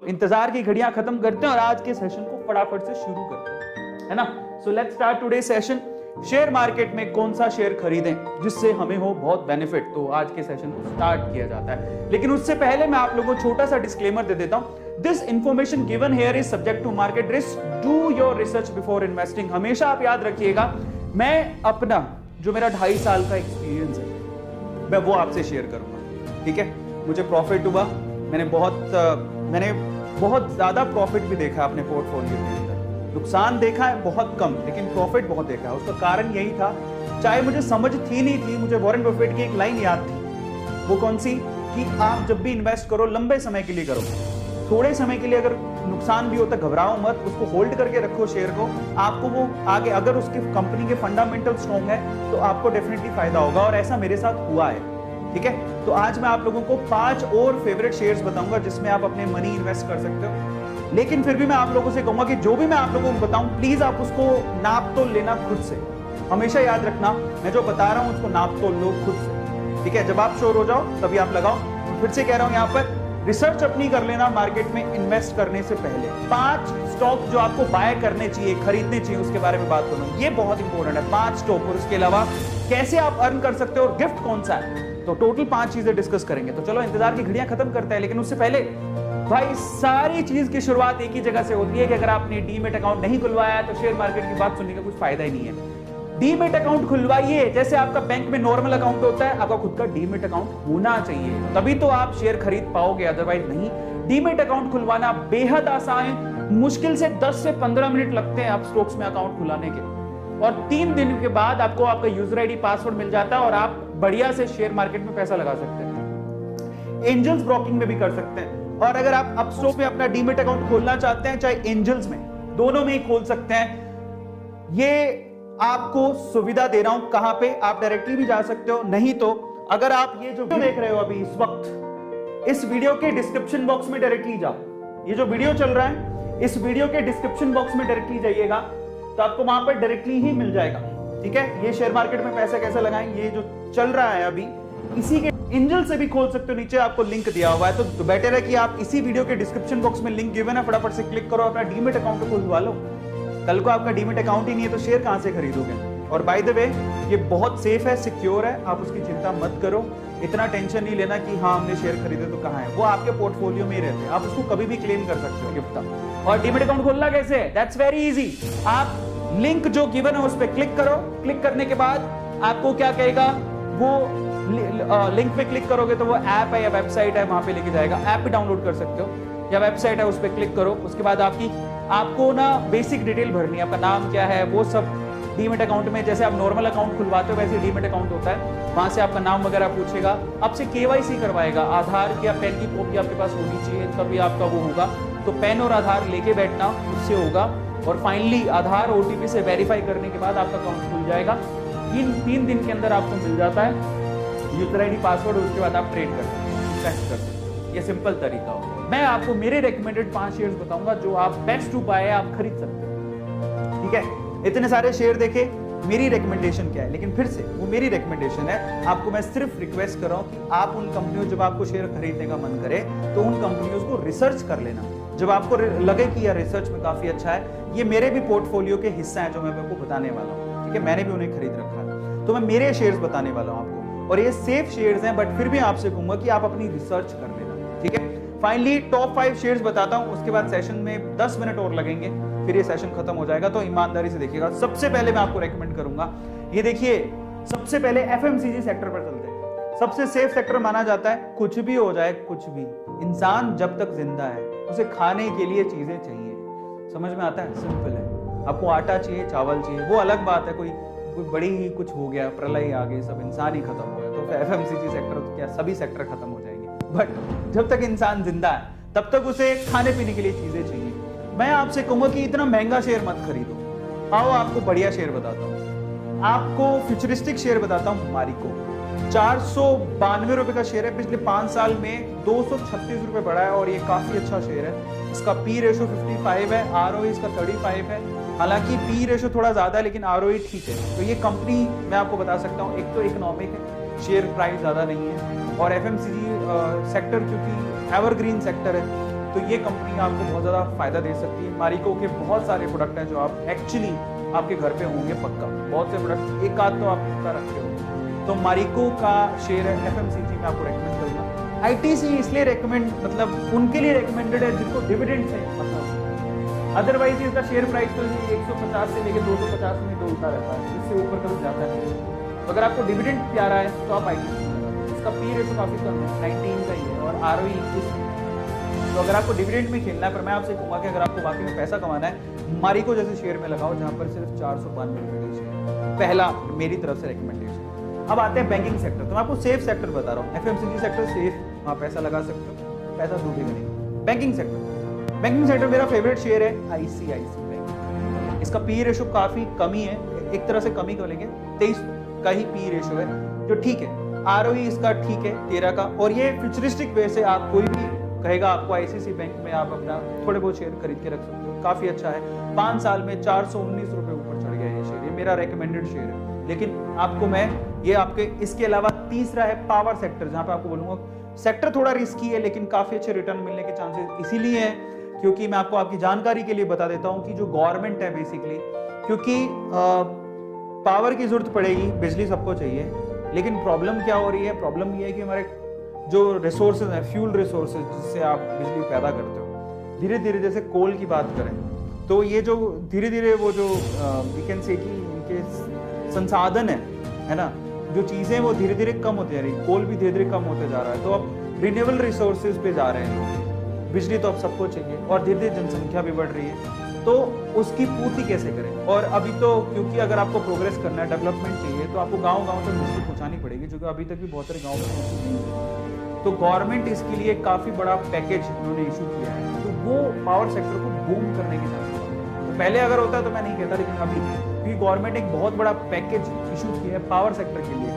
इंतजार की घड़ियां खत्म करते हैं और आज के सेशन को फटाफट से शुरू करते हैं, है ना। So let's start today session. Share market में कौन सा शेयर खरीदें जिससे हमें हो बहुत बेनिफिट, तो आज के सेशन को स्टार्ट किया जाता है। लेकिन उससे पहले मैं आप लोगों को छोटा सा डिस्क्लेमर दे देता हूं। This information given here is subject to market risk, do your research before investing. हमेशा आप याद रखिएगा, मैं अपना जो मेरा 2.5 साल का एक्सपीरियंस है मैं वो आपसे शेयर करूंगा, ठीक है। मुझे प्रॉफिट हुआ, मैंने बहुत ज्यादा प्रॉफिट भी देखा अपने पोर्टफोलियो के अंदर, नुकसान देखा है बहुत कम, लेकिन प्रॉफिट बहुत देखा है। उसका कारण यही था, चाहे मुझे समझ थी नहीं थी, मुझे वॉरेन बफेट की एक लाइन याद थी। वो कौन सी? कि आप जब भी इन्वेस्ट करो लंबे समय के लिए करो, थोड़े समय के लिए अगर नुकसान भी होता घबराओ मत, उसको होल्ड करके रखो शेयर को। आपको वो आगे अगर उसकी कंपनी के फंडामेंटल स्ट्रॉन्ग है तो आपको डेफिनेटली फायदा होगा, और ऐसा मेरे साथ हुआ है, ठीक है। तो आज मैं आप लोगों को 5 और फेवरेट शेयर्स बताऊंगा जिसमें आप अपने मनी इन्वेस्ट कर सकते हो। लेकिन फिर भी मैं आप लोगों से कहूंगा कि जो भी मैं आप लोगों को बताऊं प्लीज आप उसको नाप तोल लेना खुद से। हमेशा याद रखना, मैं जो बता रहा हूं उसको नाप तोल लो खुद से, ठीक है। जब आप श्योर हो जाओ तभी आप लगाओ। फिर से कह रहा हूं, यहां पर रिसर्च अपनी कर लेना मार्केट में इन्वेस्ट करने से पहले। 5 स्टॉक जो आपको बाय करने चाहिए, खरीदने चाहिए, उसके बारे में बात करूं, ये बहुत इंपॉर्टेंट है। 5 स्टॉक, और उसके अलावा कैसे आप अर्न कर सकते हो और गिफ्ट कौन सा है, तो टोटल 5 चीजें डिस्कस करेंगे। तो चलो इंतजार की घड़ियां खत्म करते हैं, लेकिन उससे पहले भाई सारी चीज की शुरुआत एक ही जगह से होती है कि अगर आपने डीमेट अकाउंट नहीं खुलवाया तो शेयर मार्केट की बात सुनने का कुछ फायदा ही नहीं है। डीमेट अकाउंट खुलवाइए, जैसे आपका बैंक में नॉर्मल अकाउंट होता है, आपका खुद का डीमेट अकाउंट होना चाहिए, तभी तो आप शेयर खरीद पाओगे, अदरवाइज नहीं। डीमेट अकाउंट खुलवाना बेहद आसान है, मुश्किल से 10 से 15 मिनट लगते हैं आप स्टॉक्स में अकाउंट खुलाने के, और 3 दिन के बाद आपको आपका यूजर आईडी पासवर्ड मिल जाता है और आप बढ़िया से शेयर मार्केट में पैसा लगा सकते हैं। एंजल्स ब्रोकिंग में भी कर सकते हैं, और अगर आप अपस्टॉक में अपना डीमेट अकाउंट खोलना चाहते हैं, चाहे एंजल्स में, दोनों में ही खोल सकते हैं। ये आपको सुविधा दे रहा हूं, कहां पे आप डायरेक्टली भी जा सकते हो, नहीं तो अगर आप ये जो वीडियो देख रहे हो अभी इस वक्त, इस वीडियो के डिस्क्रिप्शन बॉक्स में डायरेक्टली जाओ। ये जो वीडियो चल रहा है इस वीडियो के डिस्क्रिप्शन बॉक्स में डायरेक्टली जाइएगा तो आपको वहां पर डायरेक्टली ही मिल जाएगा, ठीक है। ये शेयर मार्केट में पैसा कैसे लगाएं, ये जो चल रहा है अभी, इसी के एंजल से भी खोल सकते हो, नीचे आपको लिंक दिया हुआ है। तो बेटर है कि आप इसी वीडियो के डिस्क्रिप्शन बॉक्स में लिंक गिवन है, फटाफट से क्लिक करो, अपना डीमेट अकाउंट खुलवा लो। कल को आपका डीमेट अकाउंट ही नहीं है तो शेयर कहां से खरीदोगे। और बाय द वे ये बहुत सेफ है, सिक्योर है, आप उसकी चिंता मत करो। इतना टेंशन नहीं लेना कि हाँ हमने शेयर खरीदे तो कहां है, वो आपके पोर्टफोलियो में ही रहते हैं, आप उसको कभी भी क्लेम कर सकते हो गिफ्ट का। और डीमेट अकाउंट खोलना कैसे है, दैट्स वेरी इजी। आप लिंक जो गिवन है उस पर क्लिक करो, क्लिक करने के बाद आपको क्या कहेगा, वो लिंक पे क्लिक करोगे तो वो ऐप है या वेबसाइट है वहां पे लेके जाएगा, ऐप भी डाउनलोड कर सकते हो या वेबसाइट है उस पर क्लिक करो। उसके बाद आपको ना बेसिक डिटेल भरनी है, आपका नाम क्या है, वो सब डीमेट अकाउंट में जैसे आप नॉर्मल अकाउंट खुलवाते हो वैसे डीमेट अकाउंट होता है, वहां से आपका नाम वगैरह पूछेगा, आपसे केवाईसी करवाएगा, आधार या पैन की कॉपी आपके पास होनी चाहिए तभी आपका वो होगा। तो पैन और आधार लेके बैठना, उससे होगा। और फाइनली आधार ओटीपी से वेरीफाई करने के बाद आपका अकाउंट खुल जाएगा। 3 दिन के अंदर आपको मिल जाता है यूजर आईडी पासवर्ड, उसके बाद आप ट्रेड कर सकते हो, इन्वेस्ट कर सकते हो। ये सिंपल तरीका हो। मैं आपको मेरे रेकमेंडेड 5 शेयर्स बताऊंगा जो आप बेस्ट टू बाय आप खरीद सकते हो, ठीक है। इतने सारे शेयर देखे, मेरी रिकमेंडेशन क्या है, लेकिन फिर से वो मेरी रिकमेंडेशन है, आपको मैं सिर्फ रिक्वेस्ट कर रहा हूं कि आप उन कंपनियों, जब आपको शेयर खरीदने का मन करे तो उन कंपनियों को रिसर्च कर लेना, जब आपको लगे कि यार रिसर्च में काफी अच्छा है। ये मेरे भी पोर्टफोलियो के हिस्सा है जो मैं आपको बताने वाला हूँ, ठीक है। मैंने भी उन्हें खरीद रखा है, तो मैं मेरे शेयर्स बताने वाला हूँ आपको, और ये सेफ शेयर्स हैं, बट फिर भी आपसे कहूंगा कि आप अपनी रिसर्च कर लेना, ठीक है। फाइनली टॉप 5 शेयर्स बताता हूं, उसके बाद सेशन में 10 मिनट और लगेंगे, फिर ये सेशन खत्म हो जाएगा, तो ईमानदारी से देखिएगा। सबसे पहले मैं आपको रेकमेंड करूंगा, ये देखिए, सबसे पहले एफएमसीजी सेक्टर पर चलते हैं। सबसे सेफ सेक्टर माना जाता है, कुछ भी हो जाए कुछ भी, इंसान जब तक जिंदा है उसे खाने के लिए चीजें चाहिए। समझ में आता है, सिंपल है। आपको आटा चाहिए, चावल चाहिए, वो अलग बात है, कोई बड़ी ही कुछ हो गया, प्रलय आ गई, सब इंसान ही खत्म हो गया, तो एफएमसीजी सेक्टर तो क्या सभी सेक्टर खत्म हो जाएंगे। बट जब तक इंसान जिंदा है तब तक उसे खाने पीने के लिए चीजें चाहिए। मैं आपसे कहूंगा कि इतना महंगा शेयर मत खरीदो। आओ आपको बढ़िया शेयर बताता हूँ, आपको फ्यूचरिस्टिक शेयर बताता हूँ। मारिको 492 रुपए का शेयर है, पिछले 5 साल में 236 रुपए बढ़ा है, और ये काफी अच्छा शेयर है। इसका पी रेशो 55 है, आरओई इसका 35 है। हालांकि पी रेशो थोड़ा ज्यादा है लेकिन आरओई ठीक है। तो ये कंपनी मैं आपको बता सकता हूँ, एक तो इकोनॉमिक है, शेयर प्राइस ज्यादा नहीं है, और एफएमसीजी सेक्टर क्योंकि एवरग्रीन सेक्टर है, तो ये कंपनी आपको बहुत ज़्यादा फायदा दे सकती है। मारिको के बहुत सारे प्रोडक्ट हैं जो आप एक्चुअली आपके घर पे होंगे पक्का, बहुत से प्रोडक्ट एक आध तो आप पक्का रखते हो। तो मारिको का शेयर है एफएमसीजी में आपको रेकमेंड करूँगा। आईटीसी इसलिए रेकमेंड मतलब उनके लिए रेकमेंडेड है जिनको डिविडेंड से मतलब, अदरवाइज इसका शेयर प्राइस तो 150 से लेकर 250 में डोलता रहता है, इससे ऊपर कभी जाता नहीं। तो अगर आपको डिविडेंड प्यारा है तो आप आईटीसी में लगाओ, इसका पी रेशो काफ़ी कम है, 19 का ही है और आरओई 21। तो अगर आपको डिविडेंड में खेलना है, पर मैं आपसे कहूँगा कि अगर आपको वाकई में पैसा कमाना है, मारिको जैसे शेयर में लगाओ जहाँ पर सिर्फ 492 रुपये का शेयर। पहला मेरी तरफ से रिकमेंडेशन। अब आते हैं बैंकिंग सेक्टर। तो मैं आपको सेफ सेक्टर बता रहा हूँ, एफएमसीजी सेक्टर सेफ, वहाँ पैसा लगा सकते हो, पैसा डूबेगा नहीं। बैंकिंग सेक्टर मेरा फेवरेट शेयर है आईसीआईसी बैंक। इसका पी रेशो काफी कमी है, एक तरह से कमी बोलेंगे, 23 का ही पी रेशो है जो ठीक है। आरओई इसका ठीक है 13 का, और ये फ्यूचरिस्टिक वे से आप कोई भी कहेगा आपको आईसीआईसी बैंक में आप अपना थोड़े बहुत शेयर खरीद के रख सकते हो, काफी अच्छा है। 5 साल में 419 रुपए ऊपर चढ़ गया ये शेयर, ये मेरा रेकमेंडेड शेयर है। लेकिन आपको मैं ये आपके इसके अलावा तीसरा है पावर सेक्टर, जहां पे आपको बोलूंगा सेक्टर थोड़ा रिस्की है लेकिन काफी अच्छे रिटर्न मिलने के चांसेस इसीलिए है क्योंकि मैं आपको आपकी जानकारी के लिए बता देता हूं कि जो गवर्नमेंट है बेसिकली, क्योंकि पावर की जरूरत पड़ेगी, बिजली सबको चाहिए, लेकिन प्रॉब्लम क्या हो रही है, प्रॉब्लम ये है कि हमारे जो रिसोर्सेज हैं, फ्यूल रिसोर्सेज जिससे आप बिजली पैदा करते हो, धीरे धीरे जैसे कोल की बात करें तो ये जो धीरे धीरे वो जो वी कैन से कि इनके संसाधन है ना, जो चीज़ें वो धीरे धीरे कम होती जा रही, कोल भी धीरे धीरे कम होते जा रहा है, तो अब रिन्यूएबल रिसोर्सेज पे जा रहे हैं लोग। बिजली तो अब सबको चाहिए और धीरे धीरे जनसंख्या भी बढ़ रही है, तो उसकी पूर्ति कैसे करें। और अभी तो क्योंकि अगर आपको प्रोग्रेस करना है, डेवलपमेंट चाहिए, तो आपको गांव-गांव तक बिजली पहुंचानी पड़ेगी, जो कि अभी तक भी बहुत सारे गाँव में नहीं है। तो गवर्नमेंट इसके लिए काफ़ी बड़ा पैकेज उन्होंने इशू किया है, तो वो पावर सेक्टर को बूम करने के चांसेस है। तो पहले अगर होता तो मैं नहीं कहता, लेकिन अभी क्योंकि गवर्नमेंट एक बहुत बड़ा पैकेज इशू किया है पावर सेक्टर के लिए,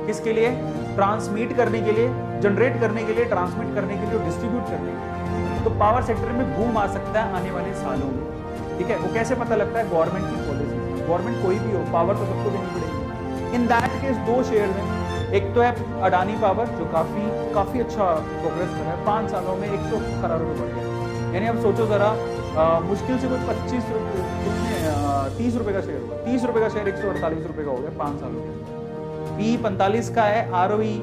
किसके लिए, ट्रांसमिट करने के लिए, जनरेट करने के लिए, ट्रांसमिट करने के लिए और डिस्ट्रीब्यूट करने के लिए। तो पावर सेक्टर में बूम आ सकता है आने वाले सालों में, ठीक है। वो कैसे पता लगता है, गवर्नमेंट की पॉलिसी, गवर्नमेंट कोई भी हो, पावर तो सबको देनी पड़ेगी। इन दैट केस 2 शेयर हैं, एक तो है अडानी पावर जो काफी अच्छा प्रोग्रेस कर रहा है, 5 सालों में 118 रुपये बढ़ गया। यानी अब सोचो जरा, मुश्किल से कोई 25 रुपये, कितने 30 रुपये का शेयर हुआ, 30 रुपये का शेयर 148 रुपये का हो गया 5 सालों में। पी 45 का है, आरओई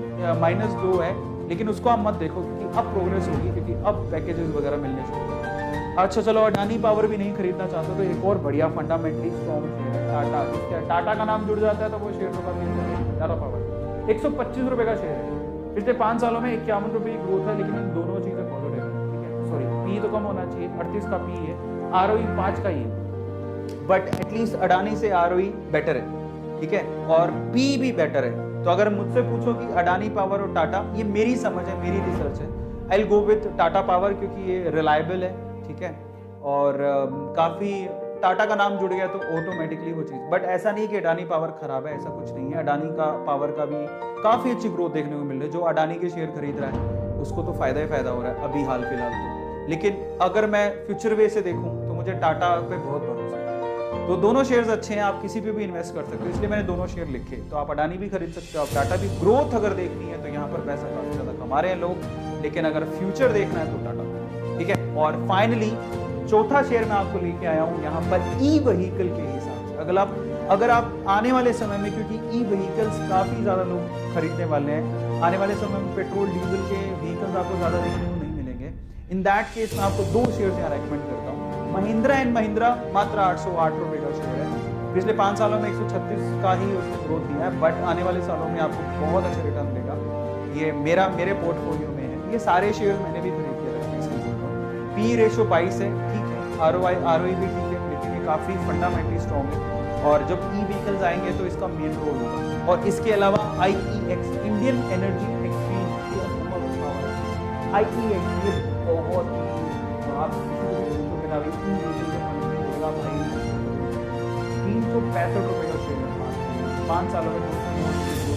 -2 है, लेकिन उसको आप मत देखो क्योंकि अब प्रोग्रेस होगी, क्योंकि अब पैकेजेस वगैरह मिलने शुरू होंगे। अच्छा चलो, अडानी पावर भी नहीं खरीदना चाहते तो एक और बढ़िया फंडामेंटली स्ट्रॉन्ग शेयर है टाटा। जिसका टाटा का नाम जुड़ जाता है तो वो शेयर का टाटा पावर 125 रुपये का शेयर है। पिछले 5 सालों में 51 रुपये की ग्रोथ है, लेकिन इन दोनों चीजें पॉजिटिव है, ठीक है। सॉरी, पी तो कम होना चाहिए, 38 का पी है, आरओई 5 का ही है, बट एटलीस्ट अडानी से आरओई बेटर है, ठीक है, और पी भी बेटर है। तो अगर मुझसे पूछो कि अडानी पावर और टाटा, ये मेरी समझ है, मेरी रिसर्च है, I will go with Tata power क्योंकि ये रिलायबल है, ठीक है, और काफी टाटा का नाम जुड़ गया तो ऑटोमेटिकली वो चीज़। बट ऐसा नहीं कि अडानी पावर खराब है, ऐसा कुछ नहीं है। अडानी का पावर का भी काफ़ी अच्छी ग्रोथ देखने को मिल रही है। जो अडानी के शेयर खरीद रहा है उसको तो फायदा ही फायदा हो रहा है अभी हाल फिलहाल तो। लेकिन अगर मैं फ्यूचर वे से देखूं तो मुझे टाटा पे बहुत भरोसा है। तो दोनों शेयर्स अच्छे हैं, आप किसी पे भी इन्वेस्ट कर सकते हो, इसलिए मैंने दोनों शेयर लिखे। तो आप अडानी भी खरीद सकते हो, आप टाटा भी। ग्रोथ अगर देखनी है तो यहाँ पर पैसा काफ़ी ज़्यादा कमा रहे हैं लोग, लेकिन अगर फ्यूचर देखना है तो टाटा, ठीक है। और फाइनली चौथा शेयर मैं आपको लेके आया हूँ यहाँ पर ई व्हीकल के हिसाब से। अगर आप आने वाले समय में, क्योंकि ई व्हीकल्स काफ़ी ज़्यादा लोग खरीदने वाले हैं, आने वाले समय में पेट्रोल डीजल के व्हीकल्स आपको ज़्यादा देखने को नहीं मिलेंगे। इन दैट केस मैं आपको 2 शेयर यहाँ रेकमेंड करता हूँ। महिंद्रा एंड महिंद्रा मात्र 808 रुपये का शेयर है। पिछले 5 सालों में 136 का ही उसने ग्रोथ दिया है, बट आने वाले सालों में आपको बहुत अच्छा रिटर्न देगा। ये मेरे पोर्टफोलियो में है, ये सारे शेयर मैंने भी खरीद के रखे, इसलिए बोल रहा हूँ। पी रेशो 22 है, ठीक है, आरओई भी ठीक है, लेकिन ये काफ़ी फंडामेंटली स्ट्रॉन्ग है। और जब ई व्हीकल्स आएंगे तो इसका मेन रोल होगा। और इसके अलावा IEX, Indian energy exchange, IEX ये बहुत आप भाई 365 रुपये का शेयर है, 5 सालों में 200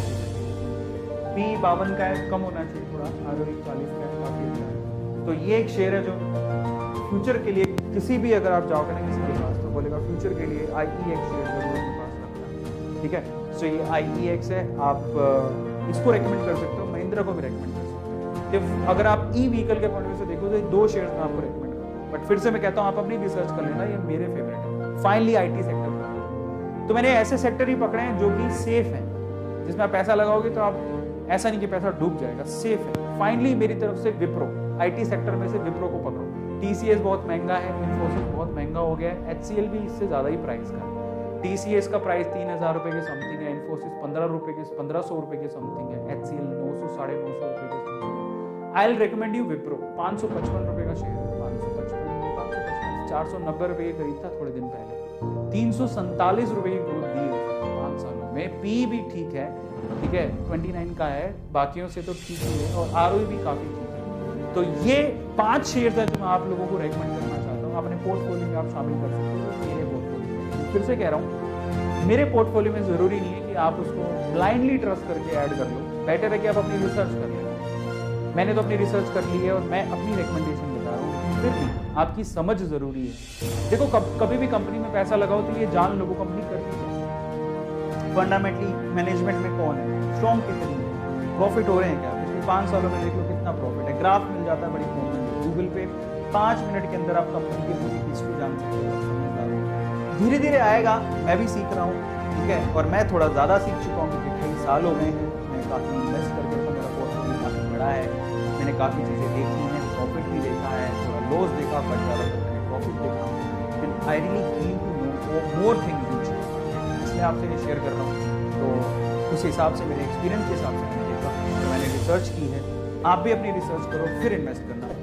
पी 52 का है, कम होना चाहिए थोड़ा, आरओई 40 का है, काफ़ी अच्छा है। तो ये एक शेयर है जो फ्यूचर के लिए किसी भी अगर आप जाओगे ना किसी के पास तो बोलेगा फ्यूचर के लिए IEX शेयर जरूर अपने पास रखना, ठीक है। सो ये IEX है, आप इसको रेकमेंड कर सकते हो, महिंद्रा को भी रेकमेंड कर सकते हो। अगर आप ई व्हीकल के पॉइंट ऑफ व्यू से देखो तो 2 शेयर्स मैं आपको रेकमेंड करूँगा, बट फिर से मैं कहता हूँ आप अपनी रिसर्च कर लेना, ये मेरे फेवरेट है। फाइनली IT सेक्टर, तो मैंने ऐसे सेक्टर ही पकड़े हैं जो कि सेफ हैं, जिसमें आप पैसा लगाओगे तो आप ऐसा नहीं कि पैसा डूब जाएगा, सेफ है। फाइनली मेरी तरफ से विप्रो, IT सेक्टर में से विप्रो को पकड़ो। TCS बहुत महंगा है, इन्फोसिस बहुत महंगा हो गया है, HCL भी इससे ज़्यादा ही प्राइस का है। TCS का प्राइस 3,000 रुपये के समथिंग है, इन्फोसिस 1500 रुपये के समथिंग है, HCL 900 साढ़े 900 रुपये के something. I will recommend you Wipro, 555 रुपये का शेयर है, 555 490 रुपये के करीब था थोड़े दिन पहले, 347 रुपये की ग्रोथ दी है 5 सालों में। PE भी ठीक है, ठीक है, 29 का है, बाकियों से तो ठीक ही है, और ROE भी काफ़ी ठीक है। तो ये 5 शेयर है जो मैं आप लोगों को रेकमेंड करना चाहता हूँ, अपने पोर्टफोलियो में आप शामिल कर सकते हो। मेरे पोर्टफोलियो में फिर से कह रहा हूँ, मेरे पोर्टफोलियो में ज़रूरी नहीं है कि आप उसको ब्लाइंडली ट्रस्ट करके ऐड कर लो, बेटर है कि आप अपनी रिसर्च कर लें। मैंने तो अपनी रिसर्च कर ली है और मैं अपनी रिकमेंडेशन बता रहा हूँ, फिर भी आपकी समझ ज़रूरी है। देखो कभी भी कंपनी में पैसा लगाओ तो ये जान लोगों कंपनी करती है, फंडामेंटली मैनेजमेंट में कौन है, स्ट्रॉन्ग कितनी है, प्रॉफिट हो रहे हैं क्या, पिछले 5 सालों में देख लो कितना प्रॉफिट है, ग्राफ मिल जाता है बड़ी कॉमन, गूगल पे 5 मिनट के अंदर आप कंपनी की पूरी हिस्ट्री जान सकते हो। धीरे धीरे आएगा, मैं भी सीख रहा हूँ, ठीक है, और मैं थोड़ा ज़्यादा सीख चुका हूँ क्योंकि कई साल हो गए हैं, मैं काफ़ी इन्वेस्ट करके मेरा पोर्टफोलियो काफ़ी बड़ा है, मैंने काफ़ी चीज़ें देखी हैं, प्रॉफिट भी देखा है, थोड़ा लॉस देखा, बट ज़्यादातर मैंने प्रॉफिट देखा, and I really feel to know more things, इसलिए आपसे ये शेयर कर रहा हूँ। तो उस हिसाब से मेरे एक्सपीरियंस के हिसाब से मैंने देखा, तो मैंने रिसर्च की है, आप भी अपनी रिसर्च करो फिर इन्वेस्ट करना।